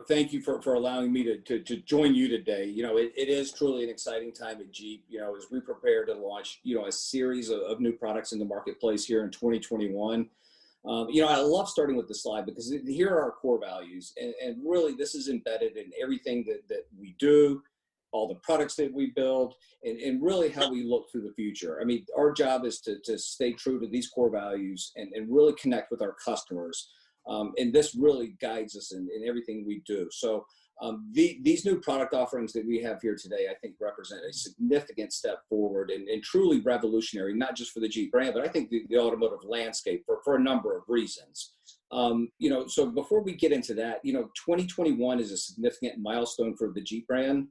thank you for allowing me to join you today. It is truly an exciting time at Jeep, as we prepare to launch, a series of new products in the marketplace here in 2021. I love starting with the slide because here are our core values. And really, this is embedded in everything that we do, all the products that we build, and really how we look through the future. I mean, our job is to stay true to these core values and really connect with our customers. And this really guides us in everything we do. So these new product offerings that we have here today, I think represent a significant step forward and truly revolutionary, not just for the Jeep brand, but I think the automotive landscape for a number of reasons. So before we get into that, 2021 is a significant milestone for the Jeep brand.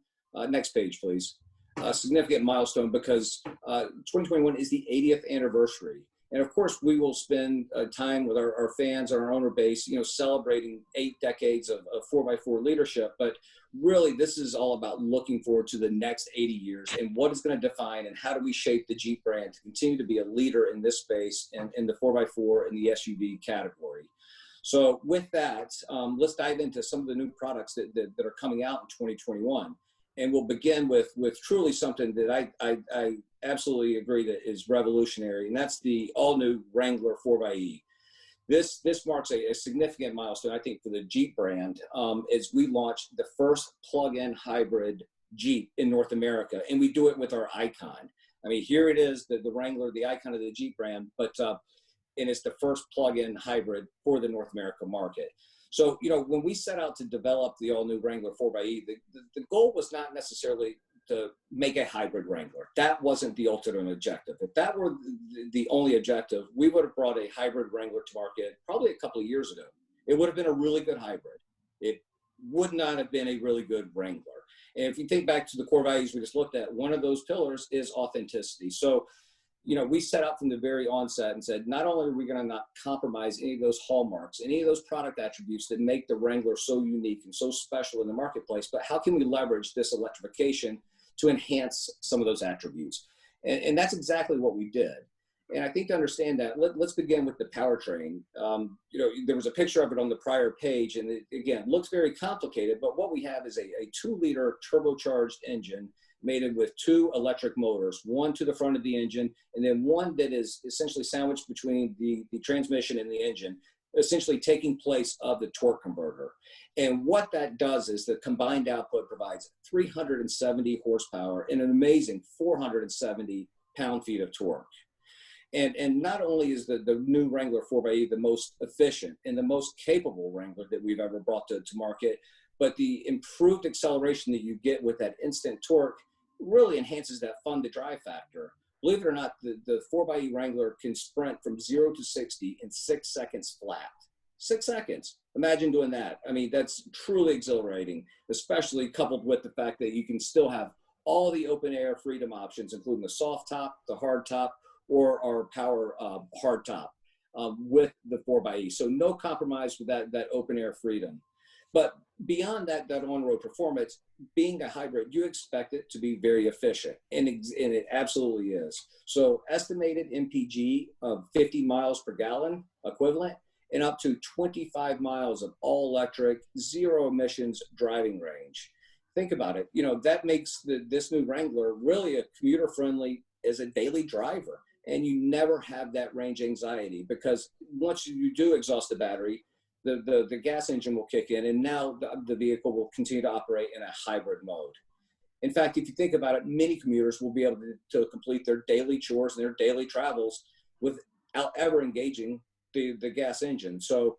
Next page, please. A significant milestone because 2021 is the 80th anniversary. And of course, we will spend time with our fans, our owner base, celebrating 8 decades of 4x4 leadership. But really, this is all about looking forward to the next 80 years and what is going to define and how do we shape the Jeep brand to continue to be a leader in this space and in the 4x4 and the SUV category. So with that, let's dive into some of the new products that are coming out in 2021. And we'll begin with truly something that I absolutely agree that is revolutionary, and that's the all-new Wrangler 4xe. This marks a significant milestone, I think, for the Jeep brand as we launch the first plug-in hybrid Jeep in North America, and we do it with our icon. I mean, here it is, the Wrangler, the icon of the Jeep brand, but and it's the first plug-in hybrid for the North America market. So, when we set out to develop the all-new Wrangler 4xe, the goal was not necessarily to make a hybrid Wrangler. That wasn't the ultimate objective. If that were the only objective, we would have brought a hybrid Wrangler to market probably a couple of years ago. It would have been a really good hybrid. It would not have been a really good Wrangler. And if you think back to the core values we just looked at, one of those pillars is authenticity. So, we set out from the very onset and said, not only are we going to not compromise any of those hallmarks, any of those product attributes that make the Wrangler so unique and so special in the marketplace, but how can we leverage this electrification to enhance some of those attributes? And that's exactly what we did. And I think to understand that, let's begin with the powertrain. There was a picture of it on the prior page, and it, again, looks very complicated, but what we have is a 2-liter turbocharged engine mated with 2 electric motors, one to the front of the engine, and then one that is essentially sandwiched between the transmission and the engine, essentially taking place of the torque converter. And what that does is the combined output provides 370 horsepower and an amazing 470 pound-feet of torque. And not only is the new Wrangler 4xe the most efficient and the most capable Wrangler that we've ever brought to market, but the improved acceleration that you get with that instant torque really enhances that fun to drive factor. Believe it or not, the 4xe Wrangler can sprint from 0 to 60 in 6 seconds flat. 6 seconds. Imagine doing that. I mean, that's truly exhilarating, especially coupled with the fact that you can still have all the open air freedom options, including the soft top, the hard top, or our power hard top with the 4xe. So no compromise with that open air freedom. But beyond that on-road performance, being a hybrid, you expect it to be very efficient, and it absolutely is. So estimated MPG of 50 miles per gallon equivalent, and up to 25 miles of all-electric, zero emissions driving range. Think about it. That makes this new Wrangler really a commuter-friendly as a daily driver, and you never have that range anxiety because once you do exhaust the battery, the gas engine will kick in, and now the vehicle will continue to operate in a hybrid mode. In fact, if you think about it, many commuters will be able to complete their daily chores and their daily travels without ever engaging the gas engine. So,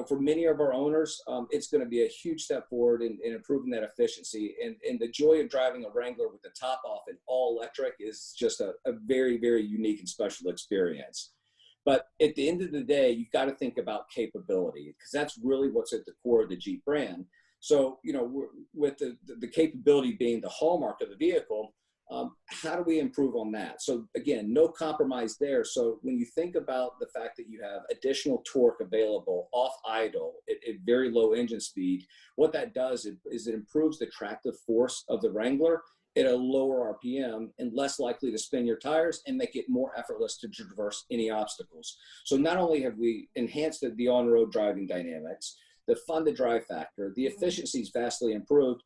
for many of our owners, it's going to be a huge step forward in improving that efficiency. And the joy of driving a Wrangler with the top off and all electric is just a very, very unique and special experience. But at the end of the day, you've got to think about capability because that's really what's at the core of the Jeep brand. So, with the capability being the hallmark of the vehicle, how do we improve on that? So again, no compromise there. So when you think about the fact that you have additional torque available off idle at very low engine speed, what that does is it improves the tractive force of the Wrangler at a lower RPM and less likely to spin your tires and make it more effortless to traverse any obstacles. So not only have we enhanced the on-road driving dynamics, the fun to drive factor, the efficiency is vastly improved,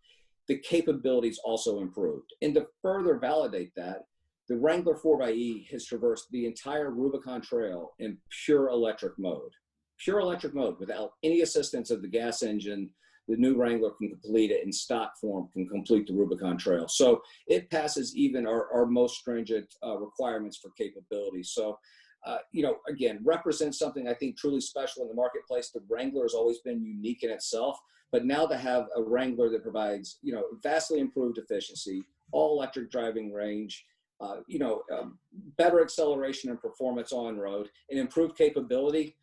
the capabilities also improved. And to further validate that, the Wrangler 4xe has traversed the entire Rubicon Trail in pure electric mode. Pure electric mode without any assistance of the gas engine. The new Wrangler can complete it in stock form, can complete the Rubicon Trail. So it passes even our most stringent requirements for capability. So, you know, again, represents something I think truly special in the marketplace. The Wrangler has always been unique in itself, but now to have a Wrangler that provides, you know, vastly improved efficiency, all electric driving range, you know, better acceleration and performance on road, and improved capability.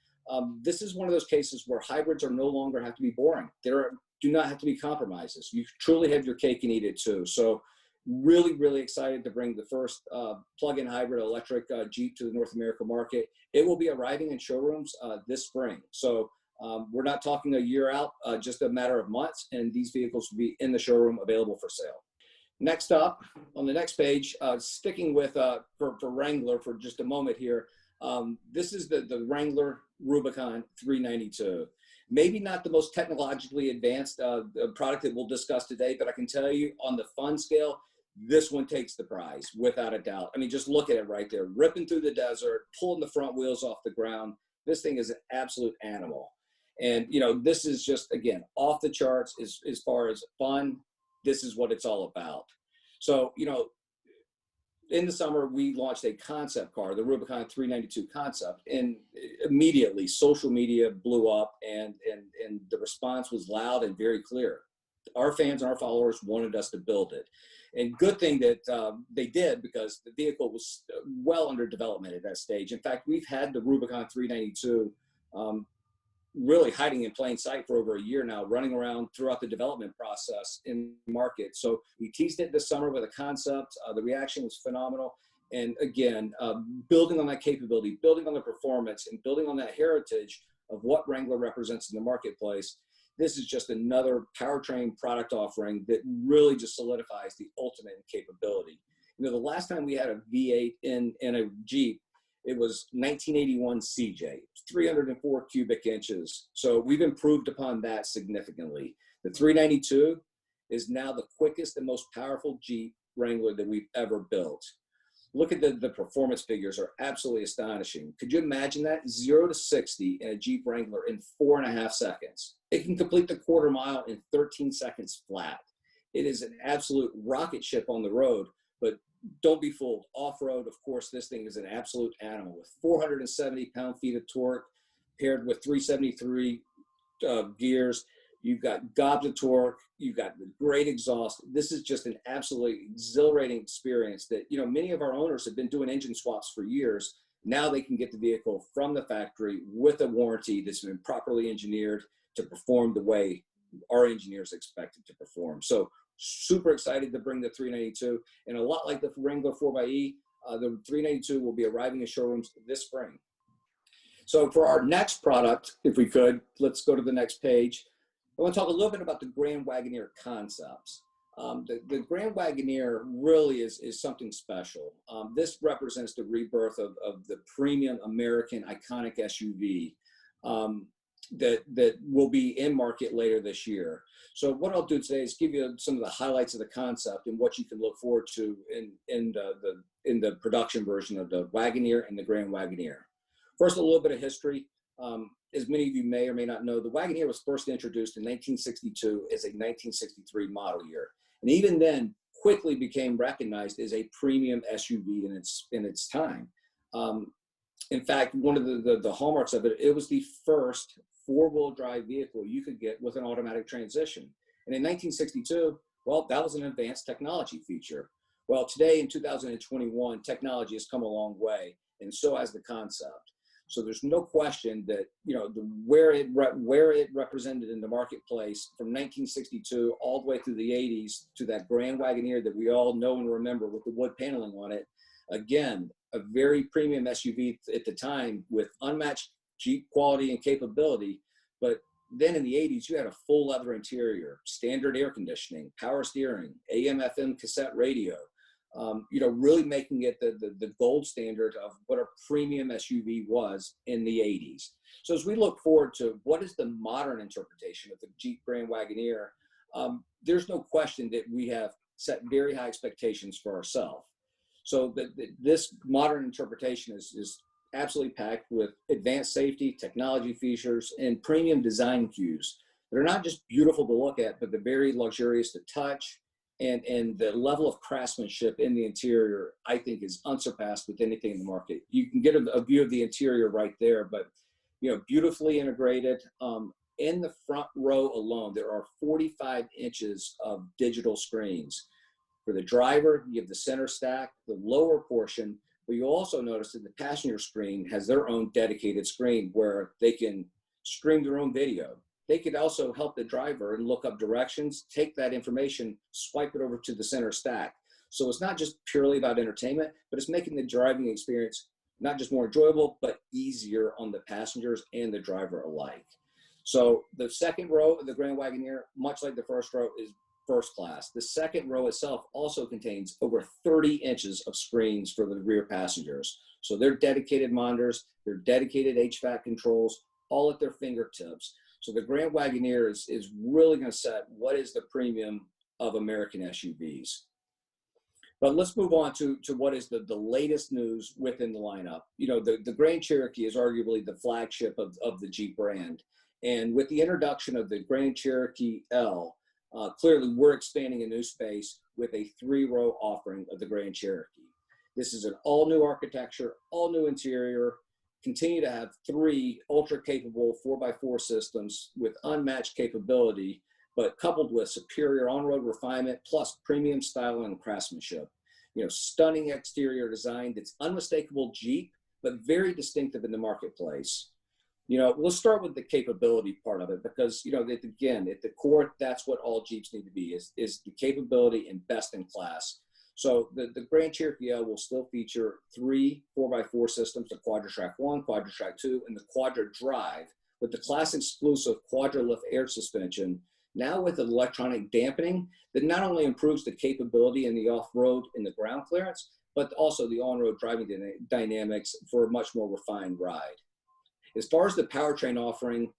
This is one of those cases where hybrids are no longer have to be boring. Do not have to be compromises. You truly have your cake and eat it too. So really, really excited to bring the first plug-in hybrid electric Jeep to the North America market. It will be arriving in showrooms this spring. So we're not talking a year out, just a matter of months, and these vehicles will be in the showroom available for sale. Next up, on the next page, sticking with for Wrangler for just a moment here, this is the Wrangler Rubicon 392. Maybe not the most technologically advanced product that we'll discuss today, but I can tell you on the fun scale, this one takes the prize without a doubt. I mean, just look at it right there, ripping through the desert, pulling the front wheels off the ground. This thing is an absolute animal. And, you know, this is just, again, off the charts as far as fun. This is what it's all about. So, you know, in the summer, we launched a concept car, the Rubicon 392 concept, and immediately social media blew up, and the response was loud and very clear. Our fans and our followers wanted us to build it. And good thing that they did, because the vehicle was well under development at that stage. In fact, we've had the Rubicon 392 really hiding in plain sight for over a year now, running around throughout the development process in the market. So we teased it this summer with a concept. The reaction was phenomenal. And again, building on that capability, building on the performance, and building on that heritage of what Wrangler represents in the marketplace, this is just another powertrain product offering that really just solidifies the ultimate in capability. You know, the last time we had a V8 in a Jeep, it was 1981 CJ, 304 cubic inches. So we've improved upon that significantly. The 392 is now the quickest and most powerful Jeep Wrangler that we've ever built. Look at the performance figures are absolutely astonishing. Could you imagine that? 0 to 60 in a Jeep Wrangler in 4.5 seconds. It can complete the quarter mile in 13 seconds flat. It is an absolute rocket ship on the road, but don't be fooled. Off-road, of course, this thing is an absolute animal with 470 pound-feet of torque paired with 373 gears. You've got gobs of torque. You've got the great exhaust. This is just an absolutely exhilarating experience that, you know, many of our owners have been doing engine swaps for years. Now they can get the vehicle from the factory with a warranty that's been properly engineered to perform the way our engineers expect it to perform. So super excited to bring the 392, and a lot like the Wrangler 4xe, the 392 will be arriving in showrooms this spring. So for our next product, if we could, let's go to the next page. I want to talk a little bit about the Grand Wagoneer concepts. The Grand Wagoneer really is something special. This represents the rebirth of the premium American iconic SUV that will be in market later this year. So what I'll do today is give you some of the highlights of the concept and what you can look forward to in the production version of the Wagoneer and the Grand Wagoneer. First, a little bit of history. As many of you may or may not know, the Wagoneer was first introduced in 1962 as a 1963 model year, and even then quickly became recognized as a premium SUV in its time. In fact, one of the hallmarks of it, it was the first four-wheel drive vehicle you could get with an automatic transmission. And in 1962, well, that was an advanced technology feature. Well, today in 2021, technology has come a long way, and so has the concept. So there's no question that, you know, where it represented in the marketplace from 1962 all the way through the 80s to that Grand Wagoneer that we all know and remember with the wood paneling on it. Again, a very premium SUV at the time with unmatched Jeep quality and capability. But then in the 80s, you had a full leather interior, standard air conditioning, power steering, AM/FM cassette radio, really making it the gold standard of what a premium SUV was in the 80s. So as we look forward to what is the modern interpretation of the Jeep Grand Wagoneer, there's no question that we have set very high expectations for ourselves. So this modern interpretation is absolutely packed with advanced safety, technology features, and premium design cues. They're not just beautiful to look at, but they're very luxurious to touch. And the level of craftsmanship in the interior, I think, is unsurpassed with anything in the market. You can get a view of the interior right there, but beautifully integrated. In the front row alone, there are 45 inches of digital screens. For the driver, you have the center stack, the lower portion, but you also notice that the passenger screen has their own dedicated screen where they can stream their own video. They could also help the driver and look up directions, take that information, swipe it over to the center stack. So it's not just purely about entertainment, but it's making the driving experience not just more enjoyable, but easier on the passengers and the driver alike. So the second row of the Grand Wagoneer, much like the first row, is first class. The second row itself also contains over 30 inches of screens for the rear passengers. So they're dedicated monitors, they're dedicated HVAC controls, all at their fingertips. So the Grand Wagoneer is really going to set what is the premium of American SUVs. But let's move on to what is the latest news within the lineup. The Grand Cherokee is arguably the flagship of the Jeep brand. And with the introduction of the Grand Cherokee L, clearly we're expanding a new space with a 3-row offering of the Grand Cherokee. This is an all-new architecture, all-new interior, continue to have 3 ultra-capable 4x4 systems with unmatched capability, but coupled with superior on-road refinement plus premium styling and craftsmanship. Stunning exterior design that's unmistakable Jeep, but very distinctive in the marketplace. We'll start with the capability part of it because, again, at the core, that's what all Jeeps need to be, is the capability and best in class. So the Grand Cherokee L will still feature 3 4x4 systems, the QuadraTrack 1, QuadraTrack 2, and the Quadra Drive, with the class exclusive Quadra-Lift air suspension, now with electronic dampening that not only improves the capability in the off-road and the ground clearance, but also the on-road driving dynamics for a much more refined ride. As far as the powertrain offering,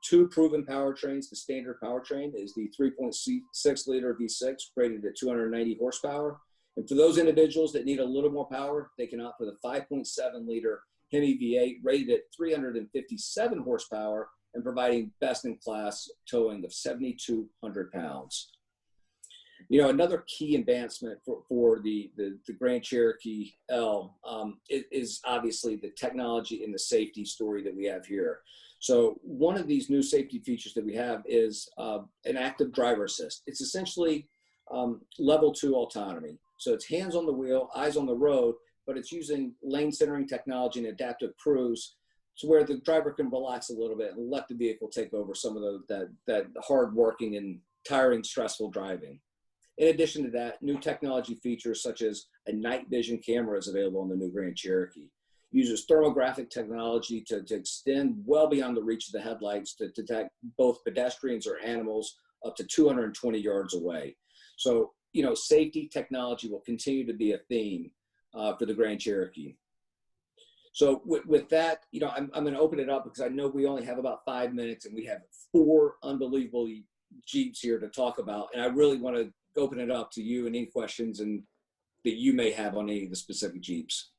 2 proven powertrains. The standard powertrain is the 3.6 liter V6 rated at 290 horsepower. And for those individuals that need a little more power, they can opt for the 5.7 liter Hemi V8 rated at 357 horsepower and providing best in class towing of 7,200 pounds. Another key advancement for the Grand Cherokee L is obviously the technology and the safety story that we have here. So one of these new safety features that we have is an active driver assist. It's essentially level 2 autonomy. So it's hands on the wheel, eyes on the road, but it's using lane centering technology and adaptive cruise to where the driver can relax a little bit and let the vehicle take over some of that hard working and tiring, stressful driving. In addition to that, new technology features such as a night vision camera is available on the new Grand Cherokee. Uses thermographic technology to extend well beyond the reach of the headlights to detect both pedestrians or animals up to 220 yards away. So, safety technology will continue to be a theme for the Grand Cherokee. So with that, I'm going to open it up because I know we only have about 5 minutes and we have 4 unbelievable Jeeps here to talk about. And I really want to open it up to you and any questions that you may have on any of the specific Jeeps.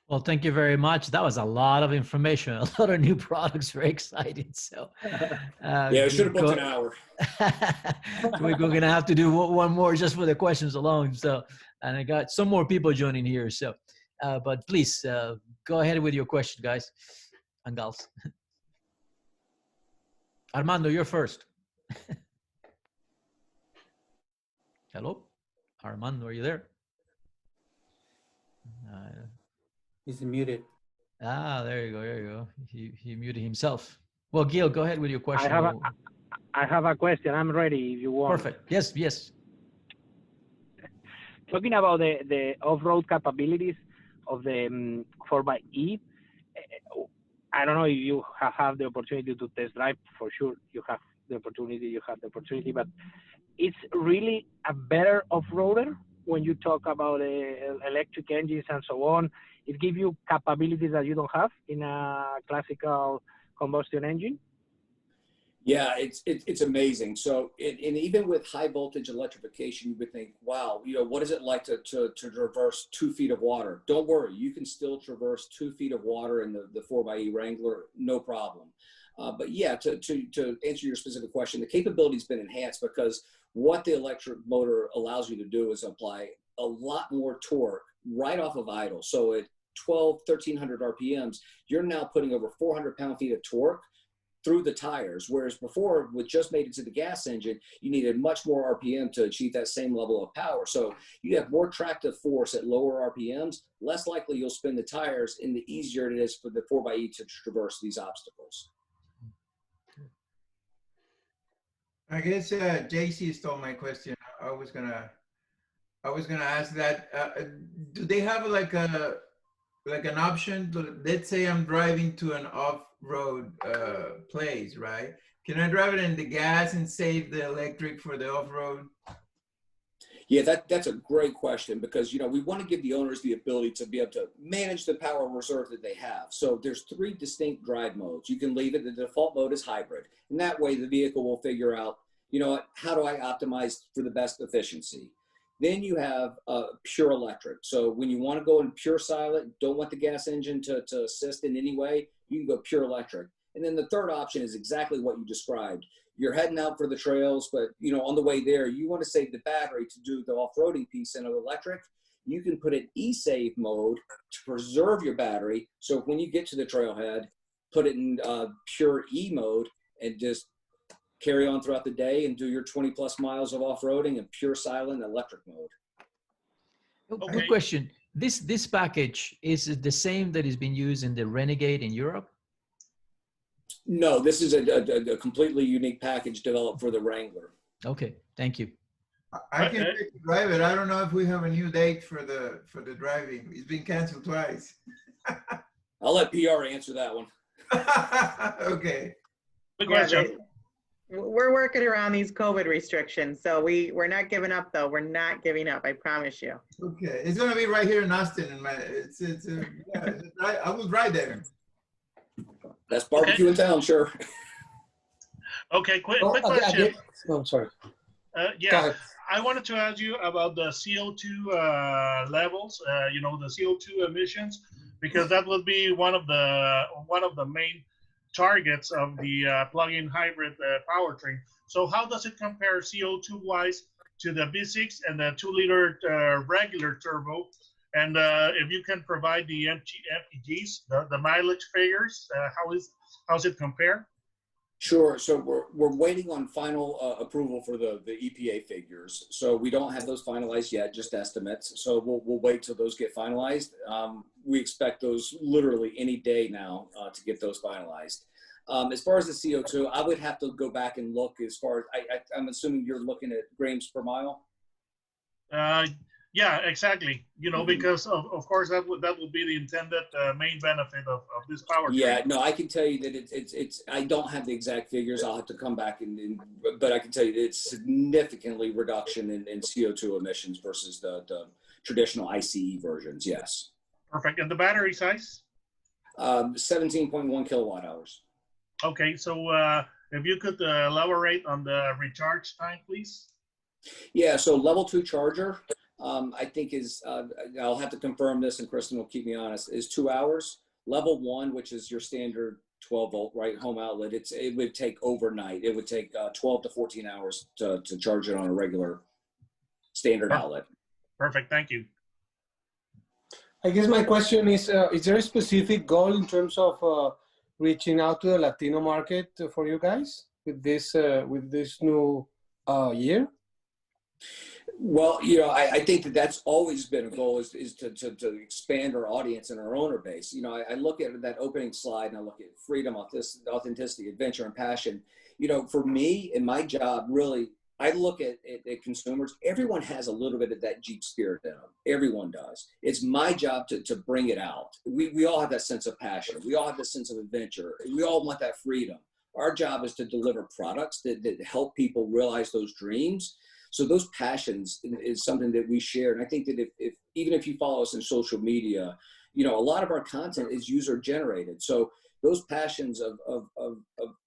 Well, thank you very much. That was a lot of information, a lot of new products. Very excited. So, yeah, I should have booked an hour. We're going to have to do one more just for the questions alone. So, and I got some more people joining here. So, but please go ahead with your question, guys and gals. Armando, you're first. Hello, Armando, are you there? He's muted. There you go. There you go. He muted himself. Well, Gil, go ahead with your question. I have a question. I'm ready if you want. Perfect. Yes. Talking about the off-road capabilities of the 4xe, I don't know if you have the opportunity to test drive. For sure, you have the opportunity, but it's really a better off-roader when you talk about electric engines and so on, it gives you capabilities that you don't have in a classical combustion engine? Yeah, it's amazing. So, and even with high voltage electrification, you would think, wow, what is it like to traverse 2 feet of water? Don't worry, you can still traverse 2 feet of water in the 4xe Wrangler, no problem. But yeah, to answer your specific question, the capability's been enhanced because what the electric motor allows you to do is apply a lot more torque right off of idle. So at 1,300 RPMs, you're now putting over 400 pound-feet of torque through the tires, whereas before, with just made it to the gas engine, you needed much more RPM to achieve that same level of power. So you have more tractive force at lower RPMs, less likely you'll spin the tires, and the easier it is for the 4xe to traverse these obstacles. I guess JC stole my question. I was gonna ask that. Do they have like an option to, let's say I'm driving to an off-road place, right? Can I drive it in the gas and save the electric for the off-road? Yeah, that's a great question because, we want to give the owners the ability to be able to manage the power reserve that they have. So there's 3 distinct drive modes. You can leave it. The default mode is hybrid. And that way the vehicle will figure out, how do I optimize for the best efficiency? Then you have pure electric. So when you want to go in pure silent, don't want the gas engine to assist in any way, you can go pure electric. And then the third option is exactly what you described. You're heading out for the trails, but on the way there, you want to save the battery to do the off-roading piece in electric. You can put it e-save mode to preserve your battery. So when you get to the trailhead, put it in pure E mode and just carry on throughout the day and do your 20 plus miles of off-roading in pure silent electric mode. Okay. Good question. This package, is it the same that is being used in the Renegade in Europe? No, this is a completely unique package developed for the Wrangler. Okay, thank you. I can drive it. I don't know if we have a new date for the driving. It's been canceled twice. I'll let PR answer that one. Okay. Good question. We're working around these COVID restrictions, so we're not giving up though. We're not giving up. I promise you. Okay, it's gonna be right here in Austin, and I will drive there. That's barbecue in town, sure. Okay, quick question. I'm sorry. Yeah, I wanted to ask you about the CO2 levels. The CO2 emissions, because that would be one of the main targets of the plug-in hybrid powertrain. So how does it compare CO2 wise to the V6 and the 2-liter regular turbo? And if you can provide the MPGs, the mileage figures, how's it compare? Sure. So we're waiting on final approval for the EPA figures. So we don't have those finalized yet, just estimates. So we'll wait till those get finalized. We expect those literally any day now to get those finalized. As far as the CO2, I would have to go back and look as far as, I'm assuming you're looking at grams per mile? Yeah, exactly. Because of course that would be the intended main benefit of this powertrain. Yeah, no, I can tell you that it's I don't have the exact figures. I'll have to come back but I can tell you that it's significantly reduction in CO2 emissions versus the traditional ICE versions. Yes. Perfect. And the battery size? 17.1 kilowatt hours. Okay, so if you could elaborate on the recharge time, please. Yeah, so level 2 charger. I think I'll have to confirm this, and Kristen will keep me honest, is 2 hours. Level 1, which is your standard 12 volt, right, home outlet, it would take overnight. It would take 12 to 14 hours to charge it on a regular standard outlet. Perfect, thank you. I guess my question is there a specific goal in terms of reaching out to the Latino market for you guys with this new year? Well, I think that's always been a goal is to expand our audience and our owner base. I look at that opening slide and I look at freedom, authenticity, adventure, and passion. For me and my job, really, I look at consumers. Everyone has a little bit of that Jeep spirit in them. Everyone does. It's my job to bring it out. We all have that sense of passion. We all have that sense of adventure. We all want that freedom. Our job is to deliver products that help people realize those dreams. So those passions is something that we share. And I think that if even if you follow us on social media, you know, a lot of our content is user generated. So those passions of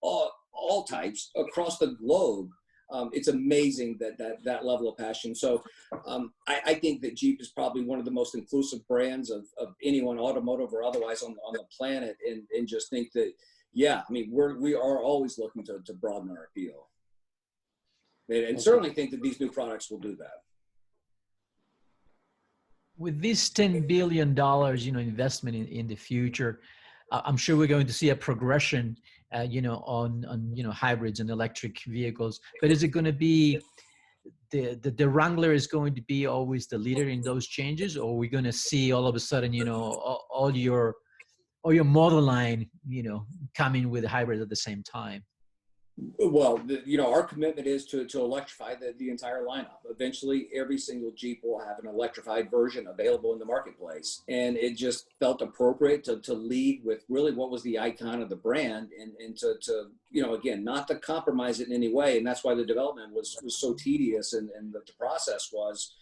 all types across the globe, it's amazing that level of passion. So I think that Jeep is probably one of the most inclusive brands of anyone, automotive or otherwise, on the planet, and just think that, yeah, I mean, we are always looking to broaden our appeal, and certainly think that these new products will do that. With this $10 billion, you know, investment in the future, I'm sure we're going to see a progression, you know, on you know, hybrids and electric vehicles. But is it going to be the Wrangler is going to be always the leader in those changes, or are we going to see all of a sudden, you know, all your model line, you know, coming with hybrids at the same time? Well, you know, our commitment is to electrify the entire lineup. Eventually, every single Jeep will have an electrified version available in the marketplace. And it just felt appropriate to lead with really what was the icon of the brand, and to you know, again, not to compromise it in any way. And that's why the development was so tedious, and the process was,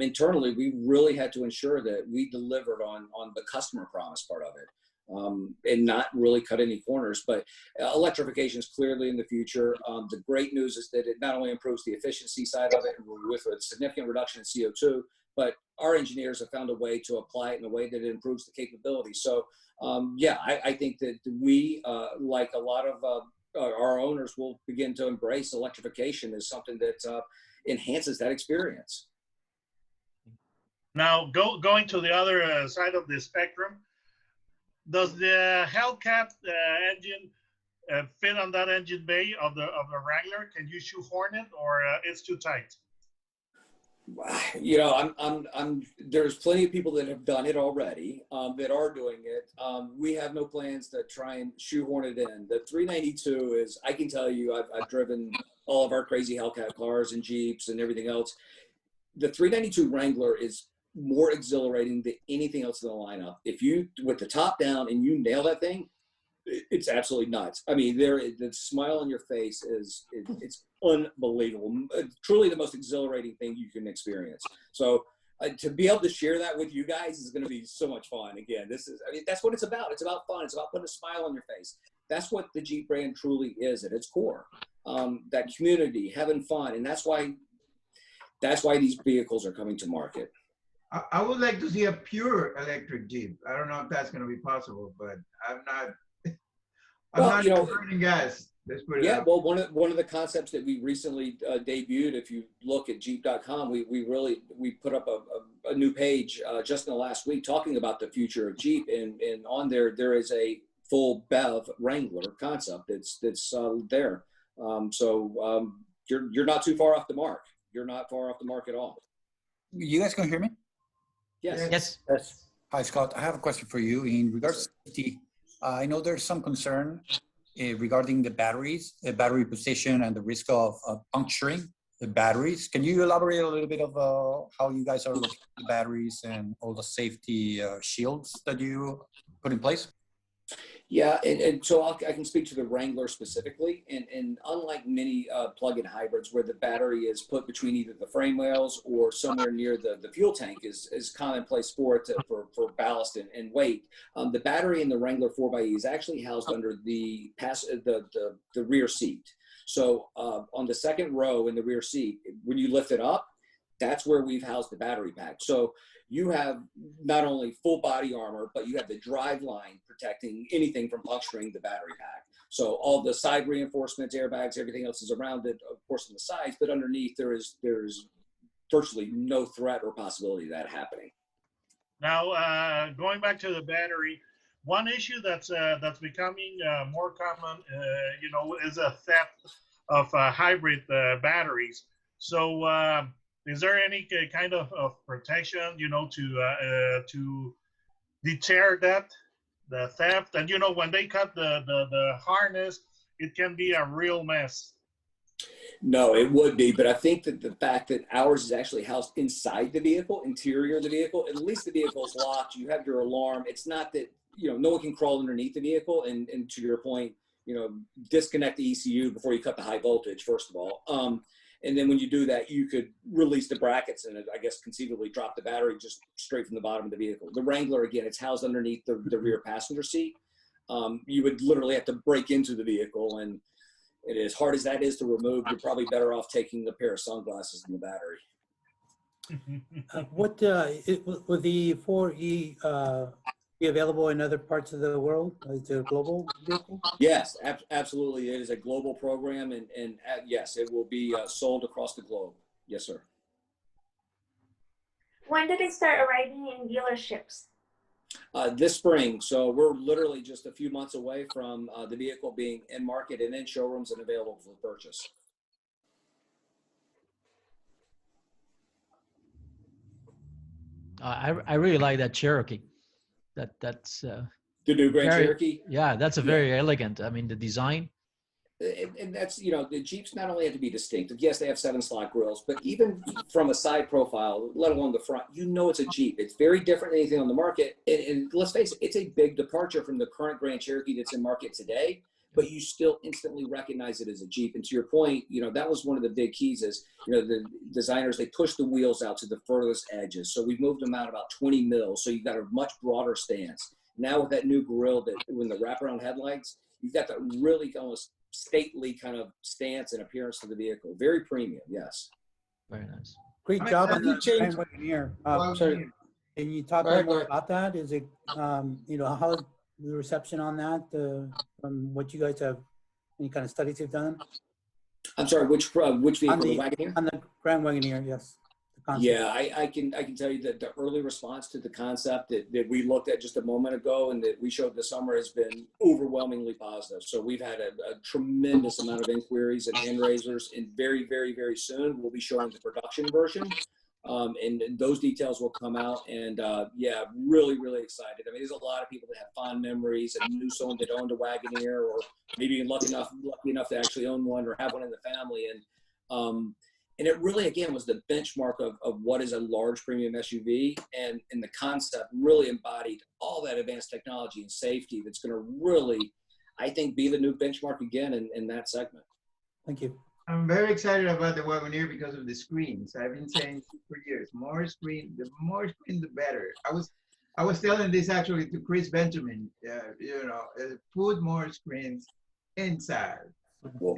internally, we really had to ensure that we delivered on the customer promise part of it. And not really cut any corners. But electrification is clearly in the future. The great news is that it not only improves the efficiency side of it with a significant reduction in CO2, but our engineers have found a way to apply it in a way that it improves the capability. So yeah, I think that we, like a lot of our owners, will begin to embrace electrification as something that enhances that experience. Now, going to the other side of the spectrum, does the Hellcat engine fit on that engine bay of the Wrangler? Can you shoehorn it, or it's too tight? You know, there's plenty of people that have done it already, that are doing it. We have no plans to try and shoehorn it in. The 392 is, I can tell you, I've driven all of our crazy Hellcat cars and Jeeps and everything else. The 392 Wrangler is more exhilarating than anything else in the lineup. If you, with the top down, and you nail that thing, it's absolutely nuts. I mean, the smile on your face it's unbelievable. Truly the most exhilarating thing you can experience. So to be able to share that with you guys is going to be so much fun. Again, I mean, that's what it's about. It's about fun. It's about putting a smile on your face. That's what the Jeep brand truly is at its core. That community, having fun, and that's why these vehicles are coming to market. I would like to see a pure electric Jeep. I don't know if that's going to be possible, but I'm not you know, burning gas. Let's put it out. Well, one of the concepts that we recently debuted, if you look at Jeep.com, we put up a new page just in the last week talking about the future of Jeep, and on there is a full BEV Wrangler concept that's there. So you're not too far off the mark. You're not far off the mark at all. You guys can hear me? Yes. Hi, Scott. I have a question for you in regards to safety. I know there's some concern regarding the batteries, the battery position, and the risk of puncturing the batteries. Can you elaborate a little bit of how you guys are looking at the batteries and all the safety shields that you put in place? Yeah, and so I can speak to the Wrangler specifically, and unlike many plug-in hybrids where the battery is put between either the frame rails or somewhere near the fuel tank is commonplace for ballast and weight, the battery in the Wrangler 4xe is actually housed under the rear seat. So on the second row in the rear seat, when you lift it up, that's where we've housed the battery pack. So you have not only full body armor, but you have the drive line protecting anything from puncturing the battery pack. So all the side reinforcements, airbags, everything else is around it, of course, on the sides, but underneath there's virtually no threat or possibility of that happening. Now, going back to the battery, one issue that's becoming more common, you know, is a theft of hybrid batteries. So is there any kind of protection, you know, to deter the theft? And, you know, when they cut the harness, it can be a real mess. No, it would be, but I think that the fact that ours is actually housed inside the vehicle, interior of the vehicle, at least the vehicle is locked, you have your alarm. It's not that, you know, no one can crawl underneath the vehicle, and to your point, you know, disconnect the ECU before you cut the high voltage, first of all. And then when you do that, you could release the brackets and I guess conceivably drop the battery just straight from the bottom of the vehicle. The Wrangler, again, it's housed underneath the rear passenger seat. You would literally have to break into the vehicle, and it, as hard as that is to remove, you're probably better off taking a pair of sunglasses than the battery. Will the 4E be available in other parts of the world? Is it a global vehicle? Yes, absolutely. It is a global program, and yes, it will be sold across the globe. Yes, sir. When did they start arriving in dealerships? This spring. So we're literally just a few months away from the vehicle being in market and in showrooms and available for purchase. I really like that Cherokee. That's The new Grand Cherokee. Yeah, that's a very elegant. I mean, the design. And that's, you know, the Jeeps not only have to be distinctive. Yes, they have 7-slot grills, but even from a side profile, let alone the front, you know it's a Jeep. It's very different than anything on the market. And let's face it, it's a big departure from the current Grand Cherokee that's in market today, but you still instantly recognize it as a Jeep. And to your point, you know, that was one of the big keys is, you know, the designers, they push the wheels out to the furthest edges. So we've moved them out about 20 mils. So you've got a much broader stance. Now with that new grille, that when the wraparound headlights, you've got that really almost stately kind of stance and appearance to the vehicle. Very premium, yes. Very nice. Great job on the Grand Wagoneer. Sorry, can you talk a little more about that? Is it, you know, how is the reception on that from what you guys have, any kind of studies you've done? I'm sorry, which vehicle, the Wagoneer? On the Grand Wagoneer, yes. Yeah, I can tell you that the early response to the concept that we looked at just a moment ago and that we showed this summer has been overwhelmingly positive. So we've had a tremendous amount of inquiries and hand raisers, and very, very, very soon we'll be showing the production version. And those details will come out, and yeah, really, really excited. I mean, there's a lot of people that have fond memories and knew someone that owned a Wagoneer, or maybe lucky enough to actually own one or have one in the family. And it really, again, was the benchmark of what is a large premium SUV, and the concept really embodied all that advanced technology and safety that's going to really, I think, be the new benchmark again in that segment. Thank you. I'm very excited about the Wagoneer because of the screens. I've been saying for years, more screen, the better. I was telling this actually to Chris Benjamin, you know, put more screens inside. Cool.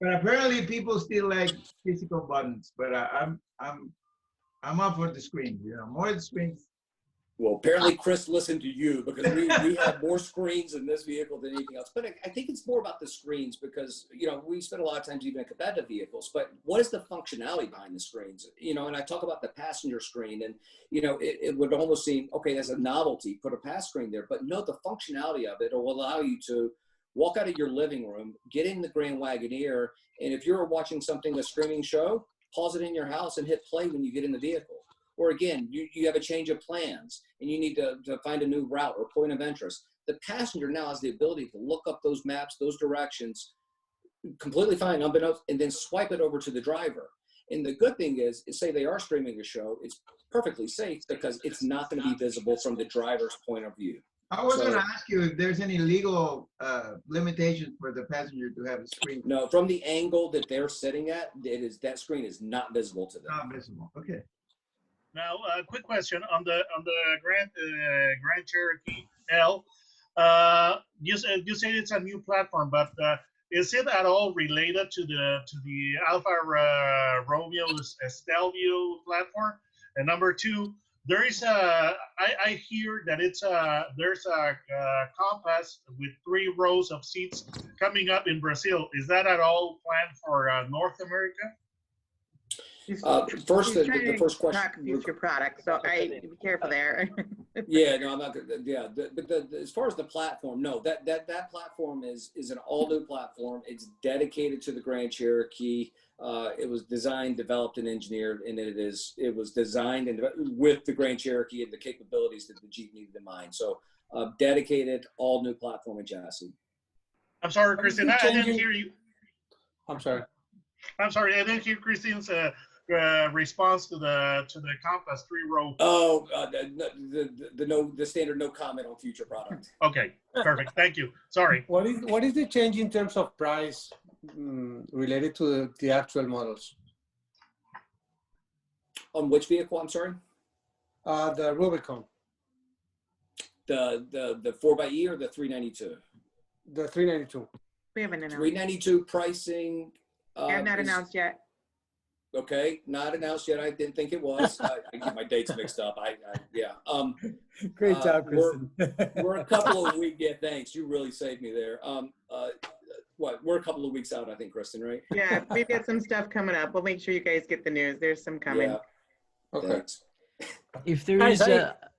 But apparently people still like physical buttons, but I'm up for the screen, you know, more screens. Well, apparently Chris listened to you, because we have more screens in this vehicle than anything else. But I think it's more about the screens because, you know, we spend a lot of times even in competitive vehicles, but what is the functionality behind the screens? You know, and I talk about the passenger screen, and, you know, it would almost seem, okay, as a novelty, put a pass screen there, but no, the functionality of it will allow you to walk out of your living room, get in the Grand Wagoneer, and if you're watching something, a streaming show, pause it in your house and hit play when you get in the vehicle. Or again, you have a change of plans and you need to find a new route or point of interest. The passenger now has the ability to look up those maps, those directions, completely fine, unbeknownst, and then swipe it over to the driver. And the good thing is say they are streaming a show, it's perfectly safe because it's not going to be visible from the driver's point of view. I was going to ask you if there's any legal limitation for the passenger to have a screen. No, from the angle that they're sitting at, that screen is not visible to them. Not visible. Okay. Now, a quick question on the Grand Cherokee L. You say it's a new platform, but is it at all related to the Alfa Romeo Stelvio platform? And number two, there is I hear that there's a Compass with 3 rows of seats coming up in Brazil. Is that at all planned for North America? First, the first question. Talk future products, so be careful there. Yeah, no, I'm not good. Yeah, but as far as the platform, no, that platform is an all new platform. It's dedicated to the Grand Cherokee. It was designed, developed, and engineered, and it was designed and with the Grand Cherokee and the capabilities that the Jeep needed in mind. So, dedicated, all new platform and chassis. I'm sorry, Christine, I didn't hear you. I'm sorry, I didn't hear Christine's response to the Compass 3-row. Oh, the standard no comment on future product. Okay, perfect. Thank you. Sorry. what is the change in terms of price related to the actual models? On which vehicle? I'm sorry. The Rubicon. The 4xe or the 392? The 392. We haven't announced. 392 pricing. Have not announced yet. Okay, not announced yet. I didn't think it was. I get my dates mixed up. Yeah. Great job, Kristen. We're a couple of weeks. Yeah, thanks. You really saved me there. We're a couple of weeks out, I think, Kristen, right? Yeah, we've got some stuff coming up. We'll make sure you guys get the news. There's some coming. Yeah. Okay. Thanks. If there is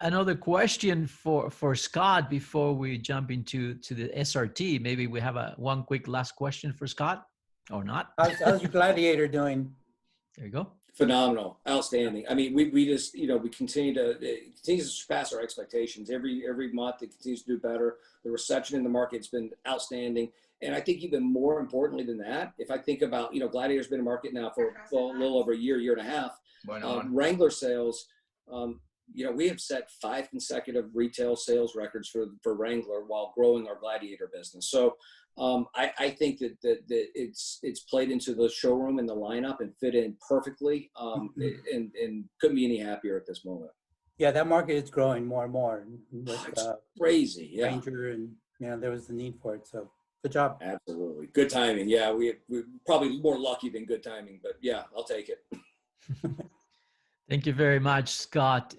another question for Scott before we jump into the SRT, maybe we have one quick last question for Scott, or not? How's your Gladiator doing? There you go. Phenomenal, outstanding. I mean, we just, it continues to surpass our expectations every month. It continues to do better. The reception in the market's been outstanding, and I think even more importantly than that, if I think about, Gladiator's been in market now for a little over a year and a half. Wrangler sales, we have set 5 consecutive retail sales records for Wrangler while growing our Gladiator business. So I think that it's played into the showroom and the lineup and fit in perfectly, and couldn't be any happier at this moment. Yeah, that market is growing more and more. With, it's crazy, yeah. Ranger, and there was the need for it. So good job. Absolutely, good timing. Yeah, we're probably more lucky than good timing, but yeah, I'll take it. Thank you very much, Scott.